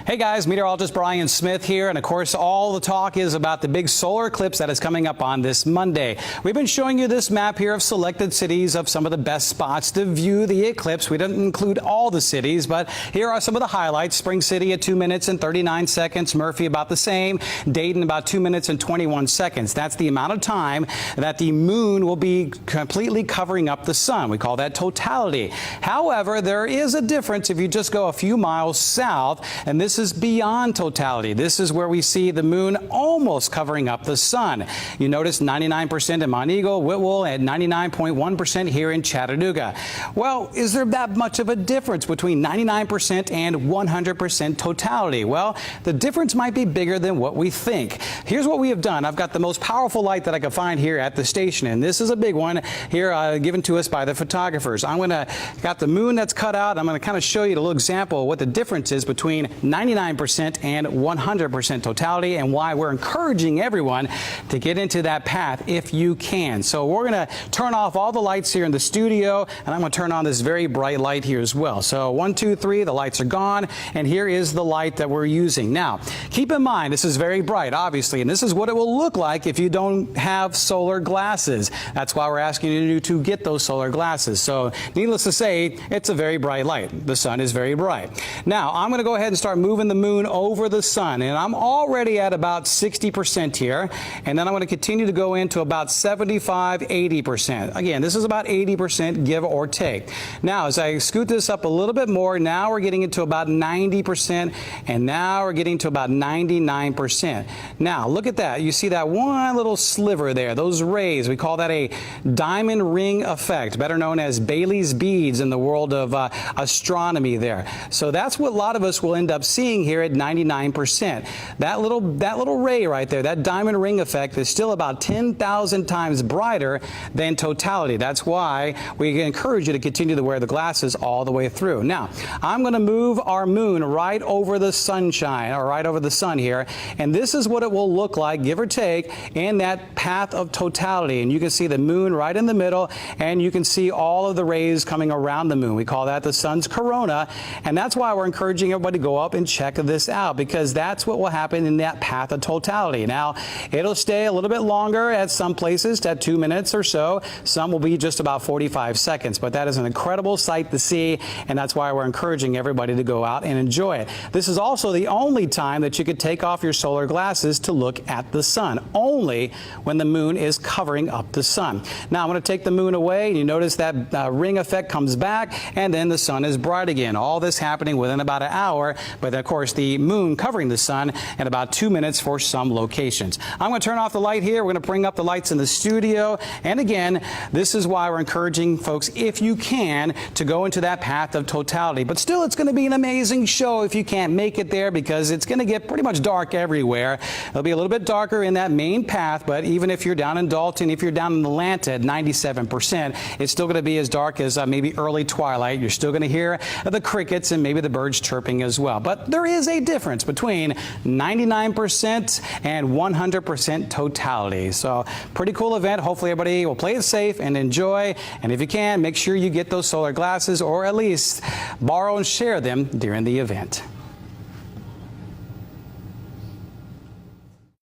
Hey guys, meteorologist Brian Smith here, and of course all the talk is about the big solar eclipse that is coming up on this Monday. We've been showing you this map here of selected cities of some of the best spots to view the eclipse. We didn't include all the cities, but here are some of the highlights. Spring City at 2 minutes and 39 seconds, Murphy about the same, Dayton about 2 minutes and 21 seconds. That's the amount of time that the moon will be completely covering up the sun. We call that totality. However, there is a difference if you just go a few miles south, and this is beyond totality. This is where we see the moon almost covering up the sun. You notice 99% in Montego, Whitwell, and 99.1% here in Chattanooga. Well, is there that much of a difference between 99% and 100% totality? Well, the difference might be bigger than what we think. Here's what we have done. I've got the most powerful light that I could find here at the station, and this is a big one here given to us by the photographers. Got the moon that's cut out. I'm going to kind of show you a little example of what the difference is between 99% and 100% totality, and why we're encouraging everyone to get into that path if you can. So we're going to turn off all the lights here in the studio, and I'm going to turn on this very bright light here as well. So 1, 2, 3, the lights are gone, and here is the light that we're using. Now, keep in mind, this is very bright, obviously, and this is what it will look like if you don't have solar glasses. That's why we're asking you to get those solar glasses. So needless to say, it's a very bright light. The sun is very bright. Now, I'm going to go ahead and start moving the moon over the sun, and I'm already at about 60% here, and then I'm going to continue to go into about 75–80%. Again, this is about 80% give or take. Now, as I scoot this up a little bit more, now we're getting into about 90%, and now we're getting to about 99%. Now, look at that. You see that one little sliver there, those rays. We call that a diamond ring effect, better known as Bailey's beads in the world of astronomy there. So that's what a lot of us will end up seeing here at 99%. That little ray right there, that diamond ring effect, is still about 10,000 times brighter than totality. That's why we encourage you to continue to wear the glasses all the way through. Now, I'm going to move our moon right over the sunshine, or right over the sun here, and this is what it will look like, give or take, in that path of totality. And you can see the moon right in the middle, and you can see all of the rays coming around the moon. We call that the sun's corona, and that's why we're encouraging everybody to go up and check this out, because that's what will happen in that path of totality. Now, it'll stay a little bit longer at some places, at 2 minutes or so. Some will be just about 45 seconds, but that is an incredible sight to see, and that's why we're encouraging everybody to go out and enjoy it. This is also the only time that you could take off your solar glasses to look at the sun, only when the moon is covering up the sun. Now, I'm going to take the moon away, and you notice that ring effect comes back, and then the sun is bright again. All this happening within about an hour, but of course the moon covering the sun in about 2 minutes for some locations. I'm going to turn off the light here. We're going to bring up the lights in the studio, and again, this is why we're encouraging folks, if you can, to go into that path of totality. But still, it's going to be an amazing show if you can't make it there, because it's going to get pretty much dark everywhere. It'll be a little bit darker in that main path, but even if you're down in Dalton, if you're down in Atlanta at 97%, it's still going to be as dark as maybe early twilight. You're still going to hear the crickets and maybe the birds chirping as well. But there is a difference between 99% and 100% totality. So pretty cool event. Hopefully everybody will play it safe and enjoy. And if you can, make sure you get those solar glasses, or at least borrow and share them during the event.